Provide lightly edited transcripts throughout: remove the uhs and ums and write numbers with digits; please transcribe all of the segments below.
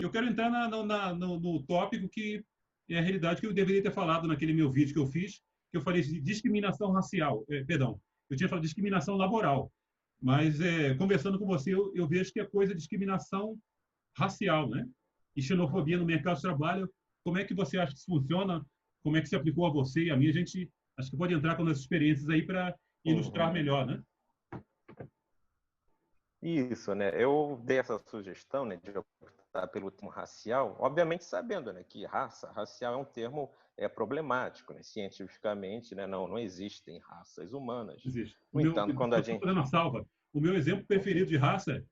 eu quero entrar no tópico que é a realidade que eu deveria ter falado naquele meu vídeo que eu fiz, que eu falei de discriminação racial, perdão, eu tinha falado de discriminação laboral, mas conversando com você, eu vejo que é coisa de discriminação racial, né? E xenofobia no mercado de trabalho. Como é que você acha que isso funciona? Como é que se aplicou a você e a mim? A gente acho que pode entrar com as experiências aí para ilustrar melhor, né? Isso, né? Eu dei essa sugestão, né, de optar pelo termo racial, obviamente sabendo, né, que racial é um termo problemático, né? Cientificamente, né, não existem raças humanas. Existe. No entanto, quando a gente... fazendo uma salva. O meu exemplo preferido de raça,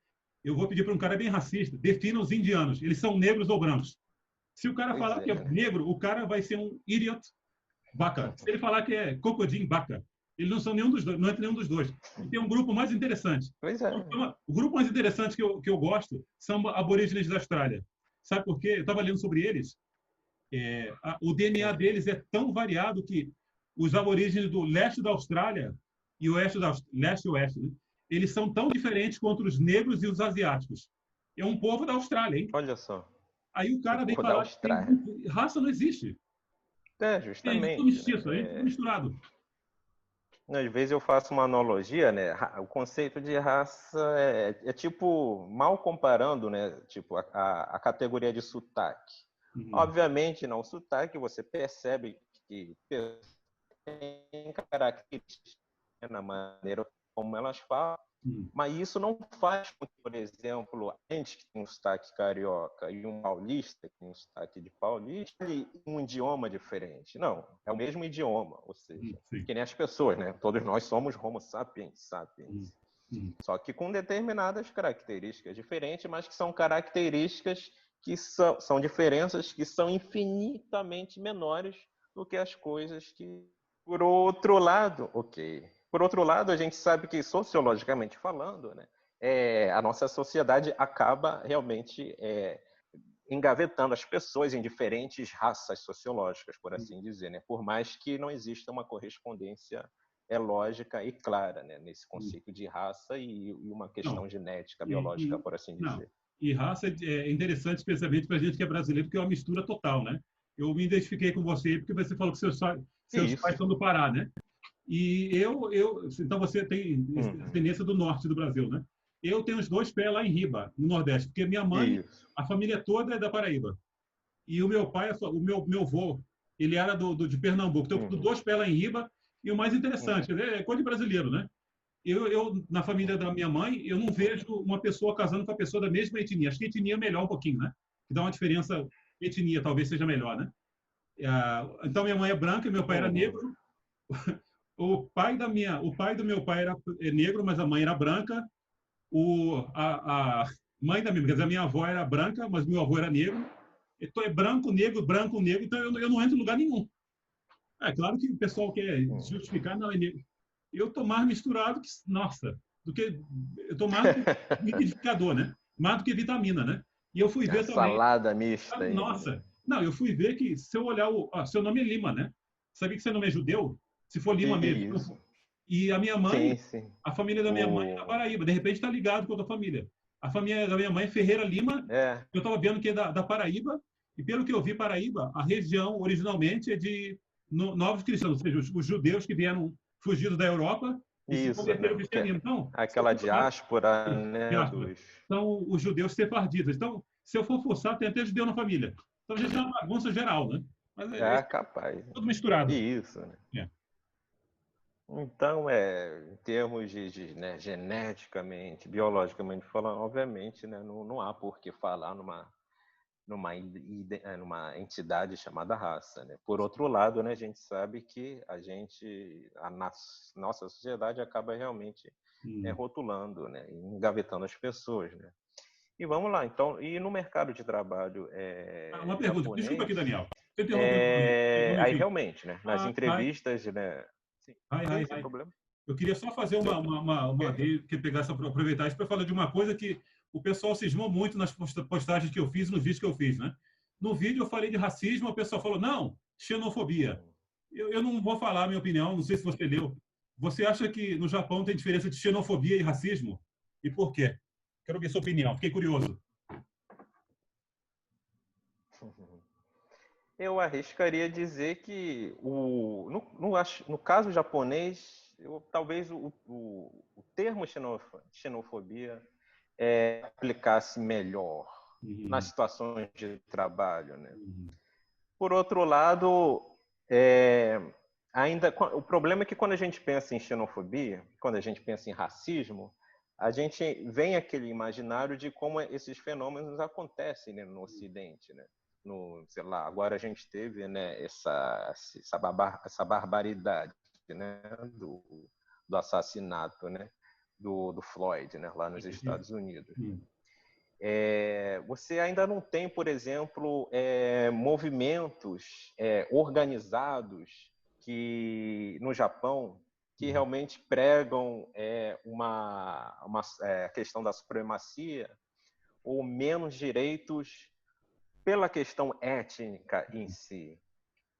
eu vou pedir para um cara bem racista, defina os indianos. Eles são negros ou brancos? Se o cara falar que é negro, o cara vai ser um idiot baca. Se ele falar que é cocodinho, baca. Eles não são nenhum dos dois, não entra nenhum dos dois. E tem um grupo mais interessante. Pois é. O grupo mais interessante que eu gosto são aborígenes da Austrália. Sabe por quê? Eu estava lendo sobre eles. O DNA deles é tão variado que os aborígenes do leste da Austrália e o leste e oeste, né? Eles são tão diferentes quanto os negros e os asiáticos. É um povo da Austrália, hein? Olha só. Aí o cara vem falar que raça não existe. Justamente. É mestiço, é misturado. Às vezes eu faço uma analogia, né? O conceito de raça é tipo, mal comparando, né? Tipo, a categoria de sotaque. Obviamente, não, o sotaque você percebe que tem características na maneira como elas falam, mas isso não faz com que, por exemplo, a gente que tem um sotaque carioca e um paulista que tem um sotaque de paulista e um idioma diferente. Não, é o mesmo idioma, ou seja, que nem as pessoas, né? Todos nós somos homo sapiens. Só que com determinadas características diferentes, mas que são características que são diferenças que são infinitamente menores do que as coisas que, por outro lado, Por outro lado, a gente sabe que, sociologicamente falando, né, a nossa sociedade acaba realmente engavetando as pessoas em diferentes raças sociológicas, por assim dizer, né? Por mais que não exista uma correspondência lógica e clara, né, nesse conceito de raça e uma questão genética, biológica, por assim dizer. E raça é interessante, especialmente para a gente que é brasileiro, porque é uma mistura total, né? Eu me identifiquei com você porque você falou que seus pais são do Pará, né? E então você tem descendência do norte do Brasil, né? Eu tenho os 2 pés lá em Riba, no Nordeste, porque minha mãe, a família toda é da Paraíba. E o meu pai, o meu avô, ele era de Pernambuco. Então, eu tenho 2 pés lá em Riba. E o mais interessante, é coisa de brasileiro, né? Na família da minha mãe, eu não vejo uma pessoa casando com a pessoa da mesma etnia. Acho que etnia é melhor um pouquinho, né? Que dá uma diferença, etnia talvez seja melhor, né? Então, minha mãe é branca e meu pai era negro. O pai do meu pai era negro, mas a mãe era branca. A mãe da minha, quer dizer, a minha avó era branca, mas meu avô era negro. Então é branco, negro, então eu não entro em lugar nenhum. É claro que o pessoal quer justificar, não, é negro. Eu tô mais misturado que, nossa, eu tô mais do que liquidificador, né? Mais do que vitamina, né? E eu fui ver também. Salada mista. Nossa, não, eu fui ver que se eu olhar seu nome é Lima, né? Sabia que seu nome é judeu? Se for Lima mesmo. Isso. E a minha mãe, a família da minha mãe é da Paraíba. De repente está ligado com a outra família. A família da minha mãe, Ferreira Lima, eu estava vendo que é da Paraíba. E pelo que eu vi, Paraíba, a região originalmente é de novos cristãos, ou seja, os judeus que vieram fugidos da Europa e se converteram ao cristianismo. Então, aquela diáspora, né? São os judeus sefarditas. Então, se eu for forçar, tem até judeu na família. Então, a gente é uma bagunça geral, né? Mas capaz. Tudo misturado. Isso, né? Então, em termos de né, geneticamente, biologicamente falando, obviamente, né, não há por que falar numa entidade chamada raça, né? Por outro lado, né, a gente sabe que a nossa sociedade acaba realmente rotulando, né, engavetando as pessoas, né? E vamos lá, então, e no mercado de trabalho uma pergunta, japonês, desculpa aqui, Daniel. aí realmente, né, nas entrevistas, né? Sim, sem problema. Eu queria só fazer aproveitar isso para falar de uma coisa que o pessoal cismou muito nas postagens que eu fiz, nos vídeos que eu fiz, né? No vídeo eu falei de racismo, o pessoal falou, não, xenofobia. Eu não vou falar a minha opinião, não sei se você leu. Você acha que no Japão tem diferença de xenofobia e racismo? E por quê? Quero ver sua opinião, fiquei curioso. Eu arriscaria dizer que no caso japonês, talvez o termo xenofobia aplicasse melhor nas situações de trabalho, né? Por outro lado, ainda o problema é que quando a gente pensa em xenofobia, quando a gente pensa em racismo, a gente vem aquele imaginário de como esses fenômenos acontecem, né, no Ocidente, né? Sei lá, agora a gente teve, né, essa barbaridade, né, do assassinato, né, do Floyd, né, lá nos Estados Unidos. Você ainda não tem, por exemplo, movimentos organizados que no Japão que realmente pregam a questão da supremacia ou menos direitos pela questão étnica em si.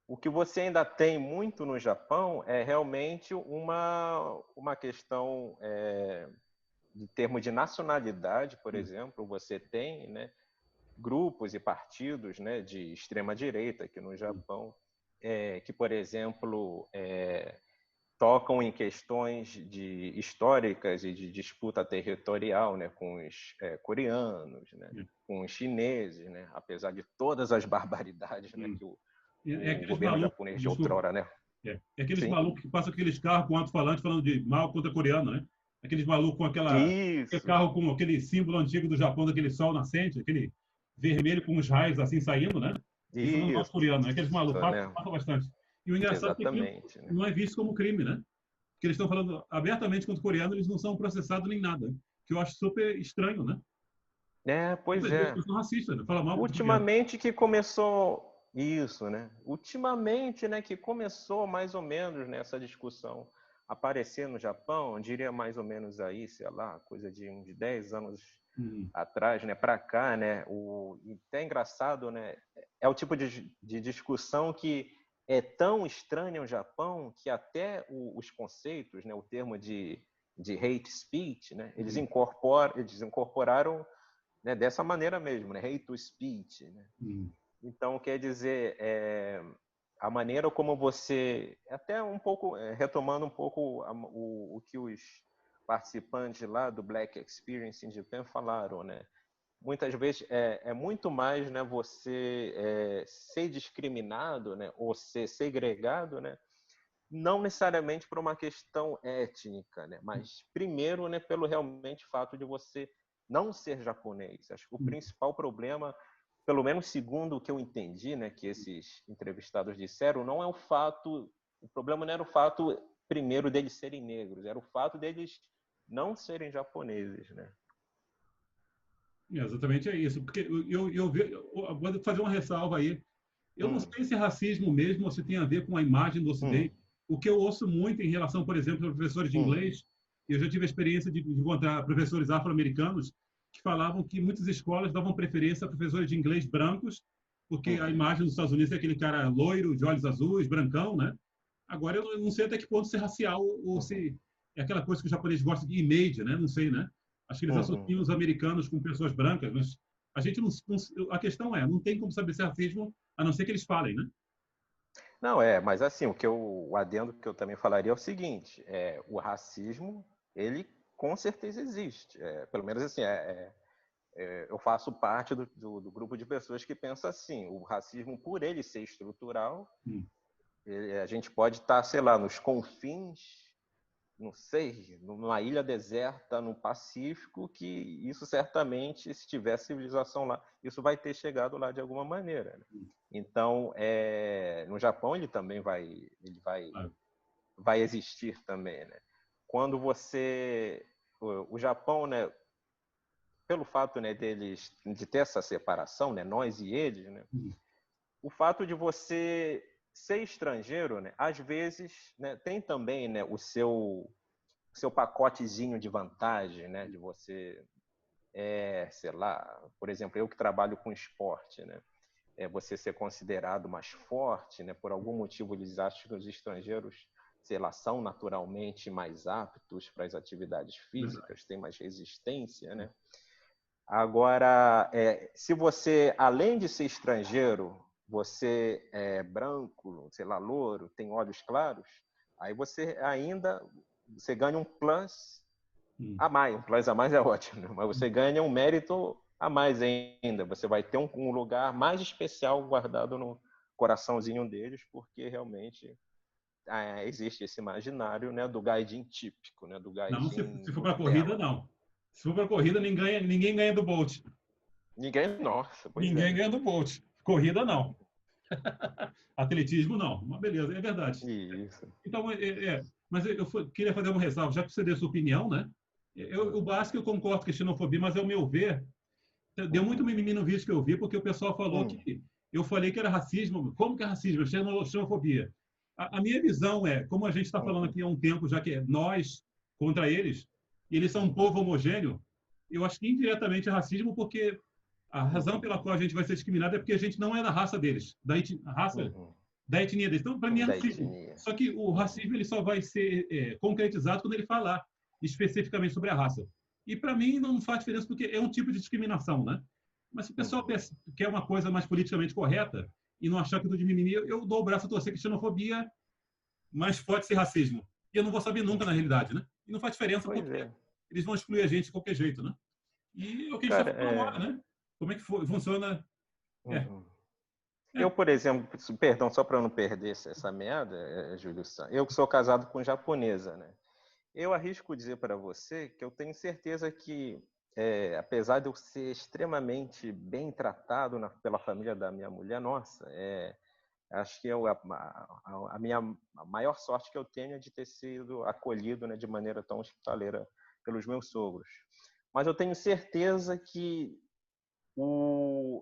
O que você ainda tem muito no Japão é realmente uma questão de termos de nacionalidade, por exemplo. Você tem, né, grupos e partidos, né, de extrema direita aqui no Japão que, por exemplo, tocam em questões históricas e de disputa territorial, né, com os coreanos, né, com os chineses, né, apesar de todas as barbaridades, né, que o governo japonês de outrora, né? Aqueles malucos que passam aqueles carros com alto-falante falando de mal contra coreano, né? Aqueles malucos com aquele carro com aquele símbolo antigo do Japão, daquele sol nascente, aquele vermelho com os raios assim saindo, né? E falando mal coreano, né? Aqueles malucos passam bastante. E o engraçado é que não é visto como crime, né? Porque eles estão falando abertamente contra o coreano, eles não são processados nem nada. Que eu acho super estranho, né? Pois é. Eles são racistas, né? Fala mal contra o Ultimamente que começou isso, né? Ultimamente, né, que começou mais ou menos nessa discussão aparecer no Japão, eu diria mais ou menos aí, sei lá, coisa de uns 10 anos atrás, né, para cá, né? Até engraçado, né? É o tipo de discussão que é tão estranha no Japão que até os conceitos, né, o termo de hate speech, né, eles incorporaram, né, dessa maneira mesmo, né, hate to speech, né? Então, quer dizer, a maneira como você, até um pouco, retomando um pouco o que os participantes lá do Black Experience in Japan falaram, né? Muitas vezes é muito mais, né, você ser discriminado, né, ou ser segregado, né, não necessariamente por uma questão étnica, né, mas primeiro, né, pelo realmente fato de você não ser japonês. Acho que o principal problema, pelo menos segundo o que eu entendi, né, que esses entrevistados disseram, não é o problema não era o fato primeiro deles serem negros, era o fato deles não serem japoneses, né? Exatamente, é isso. Porque eu vou fazer uma ressalva aí. Eu não sei se é racismo mesmo ou se tem a ver com a imagem do Ocidente. O que eu ouço muito em relação, por exemplo, a professores de inglês, eu já tive a experiência de encontrar professores afro-americanos que falavam que muitas escolas davam preferência a professores de inglês brancos, porque a imagem dos Estados Unidos é aquele cara loiro, de olhos azuis, brancão, né? Agora, eu não sei até que ponto se é racial ou se é aquela coisa que o japonês gosta de image, né? Não sei, né? Acho que eles associam os americanos com pessoas brancas, mas a gente não, a questão não tem como saber se é racismo, a não ser que eles falem, né? Não, mas assim, o adendo que eu também falaria é o seguinte, o racismo, ele com certeza existe. Pelo menos assim, eu faço parte do grupo de pessoas que pensa assim, o racismo, por ele ser estrutural, a gente pode estar, sei lá, nos confins, não sei, numa ilha deserta no Pacífico, que isso certamente, se tiver civilização lá, isso vai ter chegado lá de alguma maneira, né? Então, no Japão ele também vai existir também, né? Quando o Japão, né, pelo fato, né, de ter essa separação, né, nós e eles, né, o fato de você ser estrangeiro, né, às vezes, né, tem também, né, o seu pacotezinho de vantagem, né, de você, sei lá, por exemplo, eu que trabalho com esporte, né, você ser considerado mais forte, né, por algum motivo eles acham que os estrangeiros, sei lá, são naturalmente mais aptos para as atividades físicas, têm mais resistência, né? Agora, se você, além de ser estrangeiro, você é branco, sei lá, louro, tem olhos claros, aí você ganha um plus a mais. Um plus a mais é ótimo, né? Mas você ganha um mérito a mais ainda. Você vai ter um lugar mais especial guardado no coraçãozinho deles, porque realmente existe esse imaginário, né, do gaidin típico, né, do Não, gaidin se for para corrida, Nutella. não. Se for para corrida, ninguém ganha do Bolt. Nossa, pois Ninguém é. ganha do Bolt. Corrida, não. Atletismo, não. Mas beleza, é verdade. Isso. Então, mas eu queria fazer uma ressalva, já que você deu sua opinião, né? O básico eu concordo com a xenofobia, mas ao meu ver, deu muito mimimi no vídeo que eu vi, porque o pessoal falou que eu falei que era racismo. Como que é racismo? Xenofobia. A minha visão é, como a gente está falando aqui há um tempo, já que é nós contra eles, e eles são um povo homogêneo, eu acho que indiretamente é racismo, porque a razão pela qual a gente vai ser discriminado é porque a gente não é da raça deles, raça da etnia deles. Então, para mim é racismo. Só que o racismo ele só vai ser concretizado quando ele falar especificamente sobre a raça. E para mim não faz diferença porque é um tipo de discriminação, né? Mas se o pessoal quer uma coisa mais politicamente correta e não achar que tudo de mimimi, eu dou o braço a torcer que xenofobia, mas pode ser racismo. E eu não vou saber nunca na realidade, né? E não faz diferença porque eles vão excluir a gente de qualquer jeito, né? E é o que a gente está falando agora, né? Como é que funciona? Eu, por exemplo, perdão, só para não perder essa meada, Júlio, eu que sou casado com japonesa, né? Eu arrisco dizer para você que eu tenho certeza que, apesar de eu ser extremamente bem tratado pela família da minha mulher, nossa, acho que a maior sorte que eu tenho é de ter sido acolhido, né, de maneira tão hospitaleira pelos meus sogros. Mas eu tenho certeza que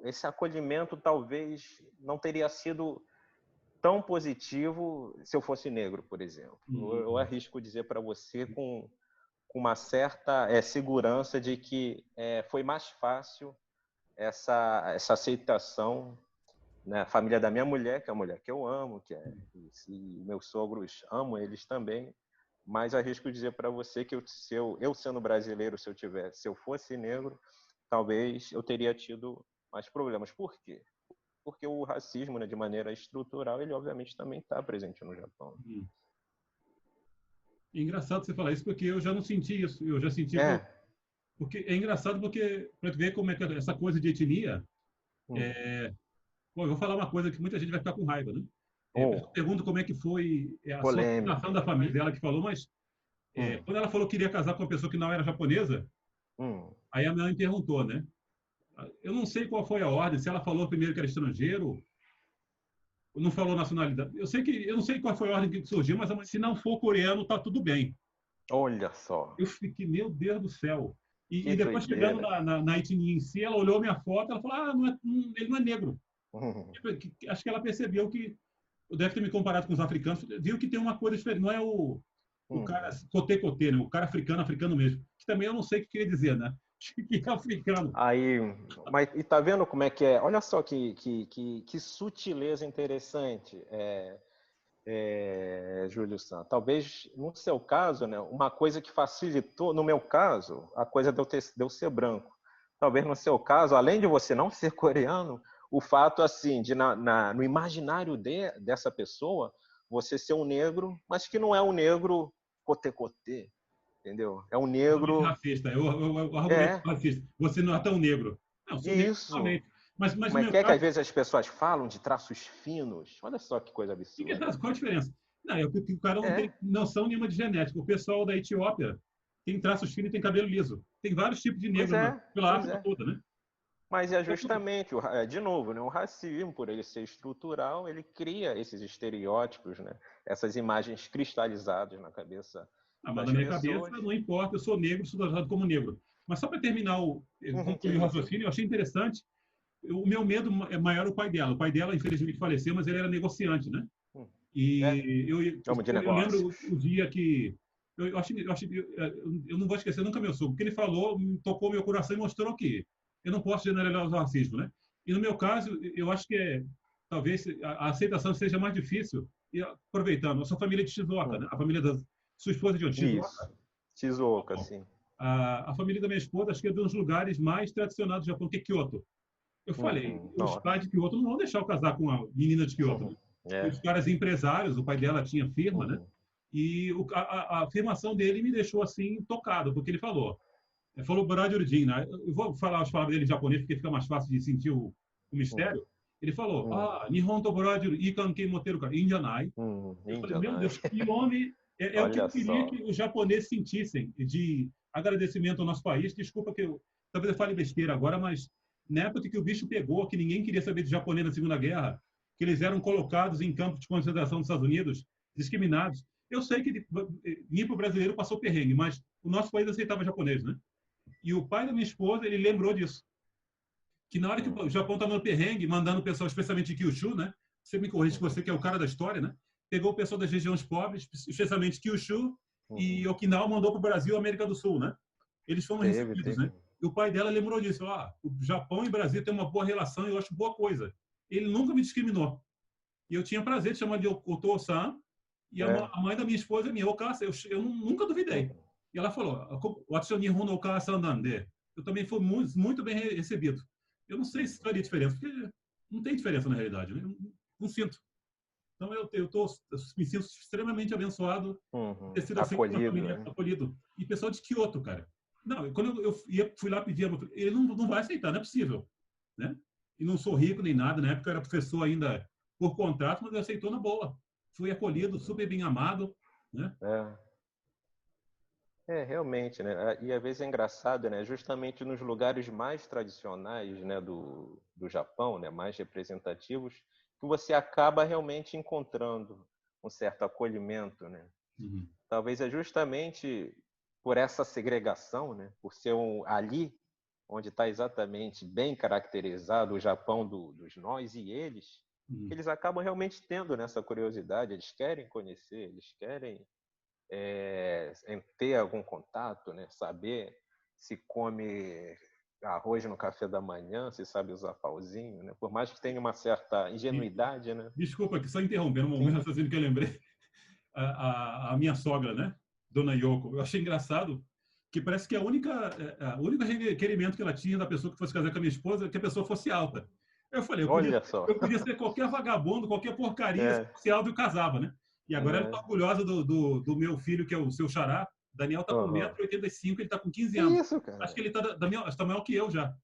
esse acolhimento talvez não teria sido tão positivo se eu fosse negro, por exemplo. Eu arrisco dizer para você com uma certa segurança de que foi mais fácil essa aceitação, né? A família da minha mulher, que é a mulher que eu amo, e meus sogros amo eles também, mas arrisco dizer para você que eu sendo brasileiro, se eu fosse negro, talvez eu teria tido mais problemas. Por quê? Porque o racismo, né, de maneira estrutural, ele obviamente também está presente no Japão. É engraçado você falar isso, porque eu já não senti isso. Eu já senti... Porque é engraçado porque, para tu ver como é que essa coisa de etnia... Bom, eu vou falar uma coisa que muita gente vai ficar com raiva, né? Eu pergunto como é que foi a socialização da família dela que falou, mas quando ela falou que queria casar com uma pessoa que não era japonesa, aí a minha mãe perguntou, né? Eu não sei qual foi a ordem, se ela falou primeiro que era estrangeiro, não falou nacionalidade. Eu não sei qual foi a ordem que surgiu, mas se não for coreano, tá tudo bem. Olha só. Eu fiquei, meu Deus do céu. E depois, chegando na etnia em si, ela olhou minha foto, ela falou, ele não é negro. Acho que ela percebeu que, deve ter me comparado com os africanos, viu que tem uma coisa diferente. Não é o cara cote-cote, né? O cara africano mesmo. Que também eu não sei o que queria dizer, né? Que é africano. Aí, e tá vendo como é que é? Olha só que sutileza interessante, Júlio Santos. Talvez, no seu caso, né, uma coisa que facilitou, no meu caso, a coisa de eu ser branco. Talvez no seu caso, além de você não ser coreano, o fato assim de no imaginário dessa pessoa, você ser um negro, mas que não é um negro cote-cote, entendeu? É um negro racista. Eu argumento racista. Você não é tão negro. Não, sou isso. Negro, mas que às vezes as pessoas falam de traços finos. Olha só que coisa absurda. Qual a diferença? Não, é porque o cara não tem noção nenhuma de genética. O pessoal da Etiópia tem traços finos e tem cabelo liso. Tem vários tipos de negro pela África toda, né? Mas é justamente, de novo, né, o racismo, por ele ser estrutural, ele cria esses estereótipos, né, essas imagens cristalizadas na cabeça mas na minha cabeça, não importa, eu sou negro, sou tratado como negro. Mas só para terminar concluir o raciocínio, eu achei interessante. O meu medo é maior o pai dela. O pai dela, infelizmente, faleceu, mas ele era negociante, né? E eu lembro o dia que... Eu não vou esquecer nunca meu sogro, porque ele falou, tocou meu coração e mostrou que eu não posso generalizar o racismo, né? E no meu caso, eu acho que talvez a aceitação seja mais difícil. E aproveitando, a sua família é de Shizuoka, né? A família da sua esposa de Shizuoka? Isso, Shizuoka, sim. A família da minha esposa, acho que é um dos lugares mais tradicionais do Japão, que é Kyoto. Eu falei, os pais de Kyoto não vão deixar eu casar com a menina de Kyoto. Né? E os caras empresários, o pai dela tinha firma, né? E a afirmação dele me deixou assim tocado, porque ele falou brother Jin, né? Eu vou falar as palavras dele em japonês porque fica mais fácil de sentir o mistério. Ele falou, Nihon to brother ikan ken moteru kara, injanai. Eu falei, meu Deus, que homem, é o que eu queria que os japoneses sentissem de agradecimento ao nosso país. Desculpa que talvez eu fale besteira agora, mas na época que o bicho pegou, que ninguém queria saber de japonês na Segunda Guerra, que eles eram colocados em campos de concentração dos Estados Unidos, discriminados. Eu sei que nipo brasileiro passou perrengue, mas o nosso país aceitava japonês, né? E o pai da minha esposa, ele lembrou disso. Que na hora que o Japão estava no perrengue, mandando o pessoal, especialmente de Kyushu, né? Você me corrige, você que é o cara da história, né? Pegou o pessoal das regiões pobres, especialmente Kyushu, e Okinawa mandou para o Brasil e América do Sul, né? Eles foram recebidos, né? E o pai dela lembrou disso. O Japão e o Brasil têm uma boa relação e eu acho boa coisa. Ele nunca me discriminou. E eu tinha prazer de chamar de Oto-san, e a mãe da minha esposa é minha, Okasa, eu nunca duvidei. E ela falou, eu também fui muito, muito bem recebido. Eu não sei se faria diferença, porque não tem diferença na realidade. Né? Não sinto. Então, eu me sinto extremamente abençoado de ter sido assim acolhido. E pessoal de Kyoto, cara. Não, quando eu fui lá pedir, ele não vai aceitar, não é possível. Né? E não sou rico nem nada, na época eu era professor ainda por contrato, mas ele aceitou na boa. Fui acolhido, super bem amado. Né? Realmente, né? E às vezes é engraçado, né? Justamente nos lugares mais tradicionais, né, do Japão, né, mais representativos, que você acaba realmente encontrando um certo acolhimento, né? Talvez é justamente por essa segregação, né? Por ser ali onde está exatamente bem caracterizado o Japão dos nós e eles, que eles acabam realmente tendo nessa curiosidade, eles querem conhecer, eles querem ter algum contato, né? Saber se come arroz no café da manhã, se sabe usar pauzinho, né? Por mais que tenha uma certa ingenuidade, né? Desculpa aqui, só interrompendo um momento raciocínio que eu lembrei. A minha sogra, né? Dona Yoko, eu achei engraçado que parece que o único requerimento que ela tinha da pessoa que fosse casar com a minha esposa é que a pessoa fosse alta. Eu falei, eu podia ser qualquer vagabundo, qualquer porcaria, se fosse alto eu casava, né? E agora ela está orgulhosa do meu filho, que é o seu xará. Daniel está com 1,85 m, ele está com 15 anos. Isso, cara? Acho que ele está maior que eu já.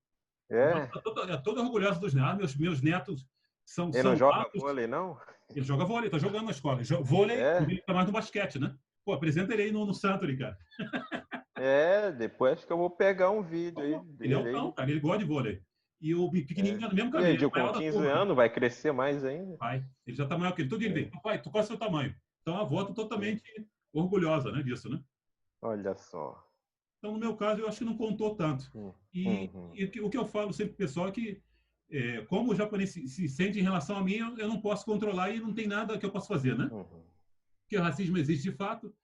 Está toda orgulhosa dos netos. Meus netos são Ele não joga altos. vôlei, não? Ele joga vôlei, está jogando na escola. Vôlei, ele está mais no basquete, né? Pô, apresenta ele aí no Santori, cara. Depois acho que eu vou pegar um vídeo aí dele. Ele é altão, cara, ele gosta de vôlei. E o pequenininho no mesmo caminho. Ele com 15 anos vai crescer mais ainda. Vai. Ele já está maior que ele. Todo dia ele vem, papai, tu qual é o seu tamanho? Então a avó está totalmente orgulhosa, né, disso, né? Olha só. Então, no meu caso, eu acho que não contou tanto. E o que eu falo sempre pro pessoal é que, como o japonês se sente em relação a mim, eu não posso controlar e não tem nada que eu possa fazer, né? Porque o racismo existe de fato.